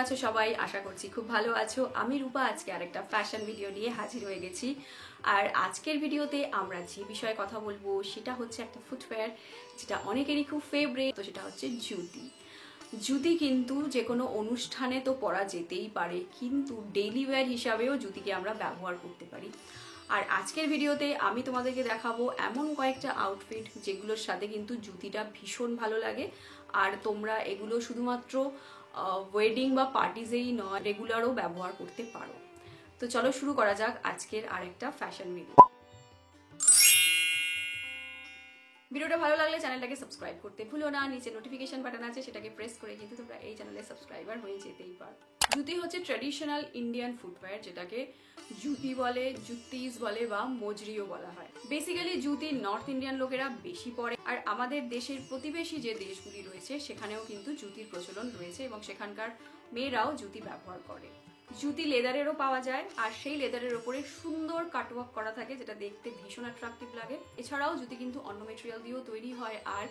আছো সবাই? আশা করছি খুব ভালো আছো। আমি রূপা আজকে আরেকটা ফ্যাশন ভিডিও নিয়ে হাজির হয়ে গেছি। আর আজকের ভিডিওতে আমরা যে বিষয়ে কথা বলবো সেটা হচ্ছে একটা ফুটওয়্যার যেটা অনেকেরই খুব ফেভারিট, তো সেটা হচ্ছে জুতি। জুতি কিন্তু যে কোনো অনুষ্ঠানে তো পরা যেতেই পারে, কিন্তু ডেইলি ওয়্যার হিসাবেও জুতিকে আমরা ব্যবহার করতে পারি। আর আজকের ভিডিওতে আমি তোমাদেরকে দেখাবো এমন কয়েকটা আউটফিট যেগুলোর সাথে কিন্তু জুতিটা ভীষণ ভালো লাগে। আর তোমরা এগুলো শুধুমাত্র ওয়েডিং বা পার্টিজেই নয়, রেগুলারও ব্যবহার করতে পারো। তো চলো শুরু করা যাক আজকের আরেকটা ফ্যাশন ভিডিও। ভিডিওটা ভালো লাগলে চ্যানেলটাকে সাবস্ক্রাইব করতে ভুলো না। নিচে নোটিফিকেশন বাটন আছে, সেটাকে প্রেস করে কিন্তু তোমরা এই চ্যানেলে সাবস্ক্রাইবার হয়ে যেতেই পারো। জুতি হচ্ছে ট্র্যাডিশনাল ইন্ডিয়ান ফুটওয়্যার, যেটাকে জুতি বলে, জুতিস বলে বা মজরিও বলা হয়। বেসিক্যালি জুতি নর্থ ইন্ডিয়ান লোকেরা বেশি পরে, আর আমাদের দেশের প্রতিবেশী যে দেশগুলি রয়েছে সেখানেও কিন্তু জুতির প্রচলন রয়েছে এবং সেখানকার মেয়েরাও জুতি ব্যবহার করে। জুতি লেদারেরও পাওয়া যায়, আর সেই লেদারের ওপরে সুন্দর কাটওয়ার্ক করা থাকে, যেটা দেখতে ভীষণ অ্যাট্রাকটিভ লাগে। এছাড়াও জুতি কিন্তু অন্য মেটেরিয়াল দিয়েও তৈরি হয়, আর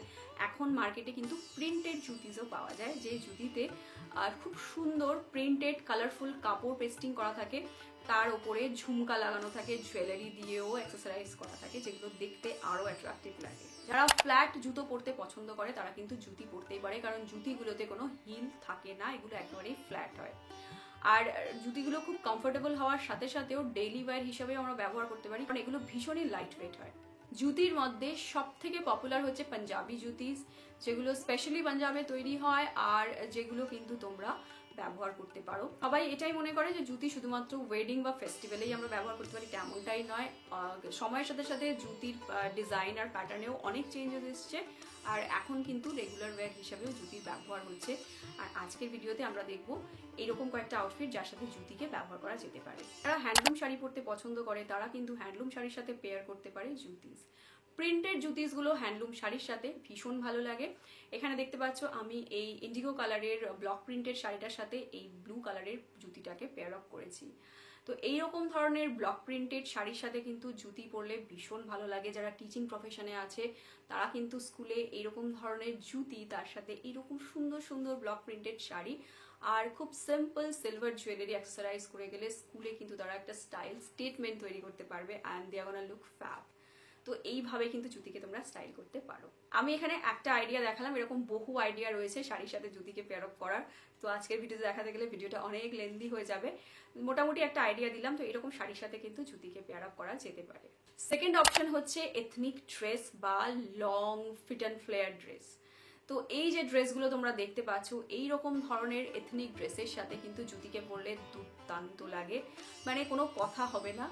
এখন মার্কেটে কিন্তু প্রিন্টেড জুতিসও পাওয়া যায়, যে জুতিতে খুব সুন্দর প্রিন্টেড কালারফুল কাপড় পেস্টিং করা থাকে, তার ওপরে ঝুমকা লাগানো থাকে, জুয়েলারি দিয়েও অ্যাক্সেসরাইজ করা থাকে, যেগুলো দেখতে আরো অ্যাট্রাকটিভ লাগে। যারা ফ্ল্যাট জুতো পরতে পছন্দ করে তারা কিন্তু জুতি পরতেই পারে, কারণ জুতিগুলোতে কোনো হিল থাকে না, এগুলো একেবারেই ফ্ল্যাট হয়। আর জুতিগুলো খুব কমফোর্টেবল হওয়ার সাথে সাথেও ডেইলি ওয়্যার হিসেবেও আমরা ব্যবহার করতে পারি, কারণ এগুলো ভীষণই লাইট ওয়েট হয়। জুতির মধ্যে সব থেকে পপুলার হচ্ছে পাঞ্জাবি জুতিস, যেগুলো স্পেশালি পাঞ্জাবে তৈরি হয়, আর যেগুলো কিন্তু তোমরা ব্যবহার করতে পারো। সবাই এটাই মনে করে যে জুতি শুধুমাত্র ওয়েডিং বা ফেস্টিভ্যালেই আমরা ব্যবহার করতে পারি, তেমনটাই নয়। সময়ের সাথে সাথে জুতির ডিজাইন আর প্যাটার্নেও অনেক চেঞ্জেস এসছে, আর এখন কিন্তু রেগুলার ওয়্যার হিসাবেও জুতির ব্যবহার হচ্ছে। আর আজকের ভিডিওতে আমরা দেখবো এইরকম কয়েকটা আউটফিট যার সাথে জুতিকে ব্যবহার করা যেতে পারে। যারা হ্যান্ডলুম শাড়ি পরতে পছন্দ করে তারা কিন্তু হ্যান্ডলুম শাড়ির সাথে পেয়ার করতে পারে জুতিস। প্রিন্টেড জুতিসগুলো হ্যান্ডলুম শাড়ির সাথে ভীষণ ভালো লাগে। এখানে দেখতে পাচ্ছ আমি এই ইন্ডিগো কালারের ব্লক প্রিন্টেড শাড়িটার সাথে এই ব্লু কালারের জুতিটাকে পেয়ার আপ করেছি। তো এইরকম ধরনের ব্লক প্রিন্টেড শাড়ির সাথে কিন্তু জুতি পরলে ভীষণ ভালো লাগে। যারা টিচিং প্রফেশনে আছে তারা কিন্তু স্কুলে এইরকম ধরনের জুতি, তার সাথে এইরকম সুন্দর সুন্দর ব্লক প্রিন্টেড শাড়ি আর খুব সিম্পল সিলভার জুয়েলারি অ্যাক্সেসরাইজ করে গেলে স্কুলে কিন্তু তারা একটা স্টাইল স্টেটমেন্ট তৈরি করতে পারবে, and they are gonna look fab. তো এইভাবে কিন্তু জুতিকে তোমরা স্টাইল করতে পারো। আমি এখানে একটা আইডিয়া দেখালাম, এরকম বহু আইডিয়া রয়েছে শাড়ির সাথে জুতিকে পেয়ার আপ করার। তো আজকের ভিডিওতে দেখাতে গেলে ভিডিওটা অনেক লেন্দি হয়ে যাবে, মোটামুটি একটা আইডিয়া দিলাম। তো এরকম শাড়ির সাথে কিন্তু জুতিকে পেয়ার আপ করা যেতে পারে। সেকেন্ড অপশন হচ্ছে এথনিক ড্রেস বা long fit and flare dress. তো এই যে ড্রেসগুলো তোমরা দেখতে পাচ্ছ, এইরকম ধরনের এথনিক ড্রেসের সাথে কিন্তু জুতিকে পরলে দুর্দান্ত লাগে, মানে কোনো কথা হবে না।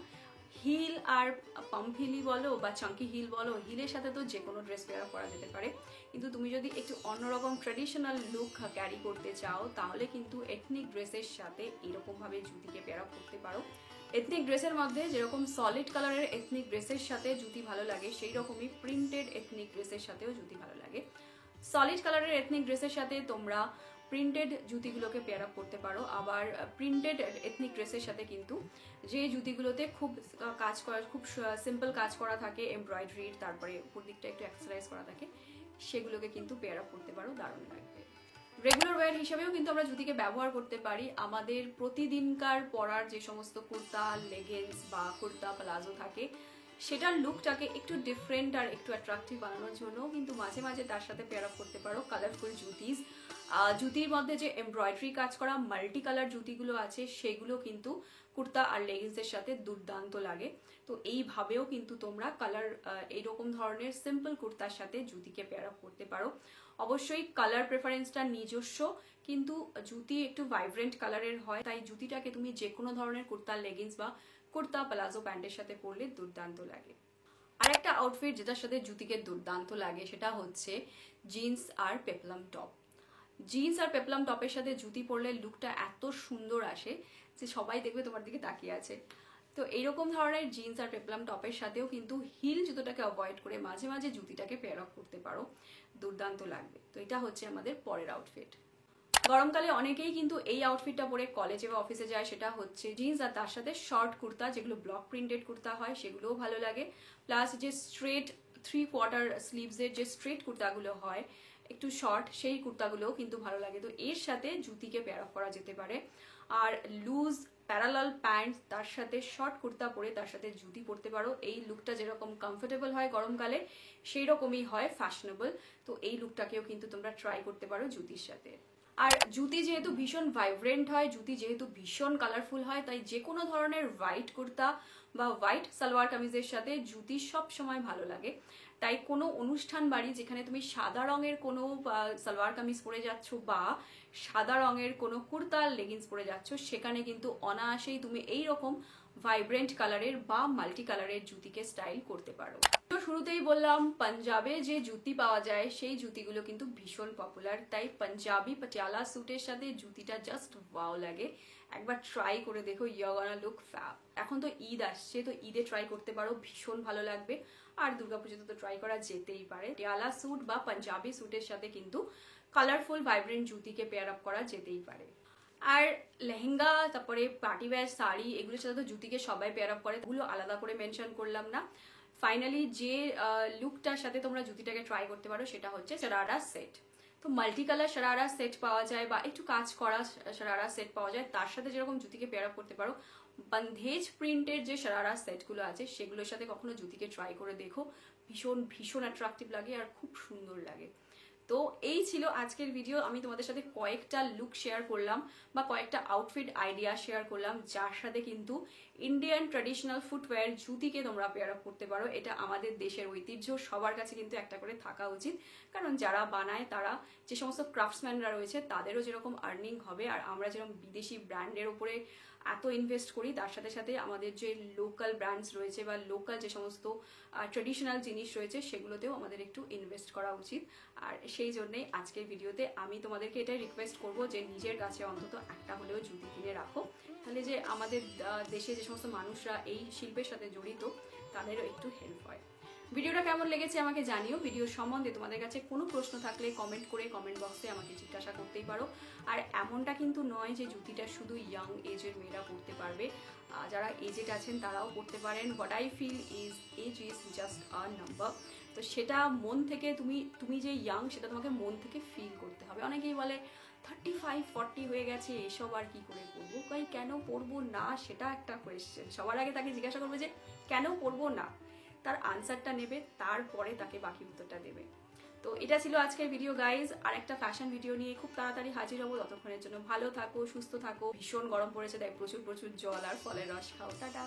হিল আর পাম্প হিলই বলো বা চাঙ্কি হিল বলো, হিলের সাথে তো যে কোনো ড্রেস পেয়ার করা যেতে পারে, কিন্তু তুমি যদি একটু অন্যরকম ট্রেডিশনাল লুক ক্যারি করতে চাও তাহলে কিন্তু এথনিক ড্রেসের সাথে এরকমভাবে জুতিকে পেয়ার আপ করতে পারো। এথনিক ড্রেসের মধ্যে যেরকম সলিড কালারের এথনিক ড্রেসের সাথে জুতি ভালো লাগে, সেই রকমই প্রিন্টেড এথনিক ড্রেসের সাথেও জুতি ভালো লাগে। সলিড কালারের এথনিক ড্রেসের সাথে তোমরা প্রিন্টেড জুতিগুলোকে পেয়ার আপ করতে পারো, আবার প্রিন্টেড এথনিক ড্রেসের সাথে কিন্তু যে জুতিগুলোতে খুব কাজ করা, খুব সিম্পল কাজ করা থাকে, এমব্রয়ডারির, তারপরে উপর দিকটা একটু এক্সারসাইজ করা থাকে, সেগুলোকে কিন্তু পেয়ার আপ করতে পারো, দারুণ লাগবে। রেগুলার ওয়্যার হিসেবেও কিন্তু আমরা জুতিকে ব্যবহার করতে পারি। আমাদের প্রতিদিনকার পরার যে সমস্ত কুর্তা, লেগিংস বা কুর্তা প্লাজো থাকে, সেটার লুকটাকে একটু ডিফারেন্ট আর একটু অ্যাট্রাকটিভ বানানোর জন্য কিন্তু মাঝে মাঝে তার সাথে পেয়ার আপ করতে পারো কালারফুল জুতিস। জুতির মধ্যে যে এমব্রয়ডারি কাজ করা মাল্টি কালার জুতিগুলো আছে সেগুলো কিন্তু কুর্তা আর লেগিংসের সাথে দুর্দান্ত লাগে। তো এইভাবেও কিন্তু তোমরা কালার এইরকম ধরনের সিম্পল কুর্তার সাথে জুতিকে পেয়ার আপ করতে পারো। অবশ্যই কালার প্রেফারেন্সটা নিজস্ব, কিন্তু জুতি একটু ভাইব্রেন্ট কালারের হয়, তাই জুতিটাকে তুমি যে কোনো ধরনের কুর্তা, লেগিংস বা কুর্তা প্লাজো প্যান্টের সাথে পরলে দুর্দান্ত লাগে। আর একটা আউটফিট যেটার সাথে জুতিকে দুর্দান্ত লাগে সেটা হচ্ছে জিন্স আর পেপলাম টপ। জিন্স আর পেপলাম টপের সাথে জুতি পরলে লুকটা এত সুন্দর আসে যে সবাই দেখবে তোমার দিকে তাকিয়ে আছে। তো এইরকম ধরনের জিন্স আর পেপলাম টপের সাথেও কিন্তু হিল জুতোটাকে অ্যাভয়েড করে মাঝে মাঝে জুতিটাকে পেয়ার আপ করতে পারো, দুর্দান্ত লাগবে। তো এটা হচ্ছে আমাদের পরের আউটফিট। গরমকালে অনেকেই কিন্তু এই আউটফিটটা পরে কলেজে বা অফিসে যায়, সেটা হচ্ছে জিন্স আর তার সাথে শর্ট কুর্তা, যেগুলো ব্লক প্রিন্টেড কুর্তা হয়, সেগুলোও ভালো লাগে। প্লাস যে স্ট্রেট 3/4 স্লিভসের যে স্ট্রেট কুর্তাগুলো হয় একটু শর্ট সেই কুর্তাগুলোও কিন্তু ভালো লাগে। তো এর সাথে জুতিকে পেয়ার আপ করা যেতে পারে। আর লুজ প্যারালাল প্যান্ট তার সাথে শর্ট কুর্তা পরে তার সাথে জুতি পরতে পারো। এই লুকটা যেরকম কমফোর্টেবল হয় গরমকালে সেই রকমই হয় ফ্যাশনেবল। তো এই লুকটাকেও কিন্তু তোমরা ট্রাই করতে পারো জুতির সাথে। আর জুতি যেহেতু ভীষণ ভাইব্রেন্ট হয়, জুতি যেহেতু ভীষণ কালারফুল হয়, তাই যে কোনো ধরনের হোয়াইট কুর্তা বা হোয়াইট সালোয়ার কামিজের সাথে জুতি সব সময় ভালো লাগে। তাই কোনো অনুষ্ঠান বাড়ি যেখানে তুমি সাদা রঙের কোনো সালোয়ার কামিজ পরে যাচ্ছ বা সাদা রঙের কোনো কুর্তা লেগিংস পরে যাচ্ছ, সেখানে কিন্তু অনায়াসেই তুমি এই রকম ভাইব্রেন্ট কালারের বা মাল্টি কালারের জুতিকে স্টাইল করতে পারো। তো শুরুতেই বললাম পাঞ্জাবে যে জুতি পাওয়া যায় সেই জুতিগুলো কিন্তু ভীষণ পপুলার, তাই পাঞ্জাবি পাটিয়ালা স্যুটের সাথে জুতিটা জাস্ট ওয়াও লাগে। একবার ট্রাই করে দেখো, you are gonna look fab. এখন তো ঈদ আসছে, তো ঈদে ট্রাই করতে পারো, ভীষণ ভালো লাগবে। আর দুর্গাপুজোতে তো ট্রাই করা যেতেই পারে। পাটিয়ালা স্যুট বা পাঞ্জাবি স্যুটের সাথে কিন্তু কালারফুল ভাইব্রেন্ট জুতিকে পেয়ার আপ করা যেতেই পারে। আর লেহেঙ্গা, তারপরে পার্টি ওয়্যার শাড়ি, এগুলোর সাথে তো জুতিকে সবাই পেয়ার আপ করে, এগুলো আলাদা করে মেনশন করলাম না। ফাইনালি যে লুকটার সাথে তোমরা জুতিটাকে ট্রাই করতে পারো সেটা হচ্ছে শারারা সেট। তো মাল্টি কালার শারারা সেট পাওয়া যায় বা একটু কাজ করা শারারা সেট পাওয়া যায়, তার সাথে যেরকম জুতিকে পেয়ার আপ করতে পারো। বন্ধেজ প্রিন্টের যে শারারা সেটগুলো আছে সেগুলোর সাথে কখনো জুতিকে ট্রাই করে দেখো, ভীষণ ভীষণ অ্যাট্রাকটিভ লাগে আর খুব সুন্দর লাগে। তো এই ছিল আজকের ভিডিও। আমি তোমাদের সাথে কয়েকটা লুক শেয়ার করলাম বা কয়েকটা আউটফিট আইডিয়া শেয়ার করলাম, যার সাথে কিন্তু ইন্ডিয়ান ট্র্যাডিশনাল ফুটওয়্যার জুতিকে তোমরা পেয়ার আপ করতে পারো। এটা আমাদের দেশের ঐতিহ্য, সবার কাছে কিন্তু একটা করে থাকা উচিত, কারণ যারা বানায় তারা যে সমস্ত ক্রাফটসম্যানরা রয়েছে তাদেরও যেরকম আর্নিং হবে, আর আমরা যেরকম বিদেশি ব্র্যান্ডের ওপরে এত ইনভেস্ট করি, তার সাথে সাথে আমাদের যে লোকাল ব্র্যান্ডস রয়েছে বা লোকাল যে সমস্ত ট্রেডিশনাল জিনিস রয়েছে সেগুলোতেও আমাদের একটু ইনভেস্ট করা উচিত। আর সেই জন্যেই আজকের ভিডিওতে আমি তোমাদেরকে এটাই রিকোয়েস্ট করব যে নিজের কাছে অন্তত একটা হলেও জুতি কিনে রাখো, তাহলে যে আমাদের দেশে যে সমস্ত মানুষরা এই শিল্পের সাথে জড়িত তাদেরও একটু হেল্প হয়। ভিডিওটা কেমন লেগেছে আমাকে জানিও। ভিডিওর সম্বন্ধে তোমাদের কাছে কোনো প্রশ্ন থাকলে কমেন্ট করে কমেন্ট বক্সে আমাকে জিজ্ঞাসা করতেই পারো। আর এমনটা কিন্তু নয় যে জুতিটা শুধু ইয়াং এজের মেয়েরা পড়তে পারবে, যারা এজেড আছেন তারাও পড়তে পারেন। What I feel is age is just a number. তো সেটা মন থেকে তুমি যে ইয়াং সেটা তোমাকে মন থেকে ফিল করতে হবে। অনেকেই বলে 35-40 হয়ে গেছে, এসব আর কি করে পড়বো, কেন পড়বো না, সেটা একটা কোয়েশ্চেন। সবার আগে তাকে জিজ্ঞাসা করবে যে কেন পড়বো না, তার আনসারটা নেবে, তারপরে তাকে বাকি উত্তরটা দেবে। তো এটা ছিল আজকের ভিডিও গাইজ। আর একটা ফ্যাশন ভিডিও নিয়ে খুব তাড়াতাড়ি হাজির হবো। ততক্ষণের জন্য ভালো থাকো, সুস্থ থাকো। ভীষণ গরম পড়েছে, তাই প্রচুর প্রচুর জল আর ফলের রস খাও। টাটা।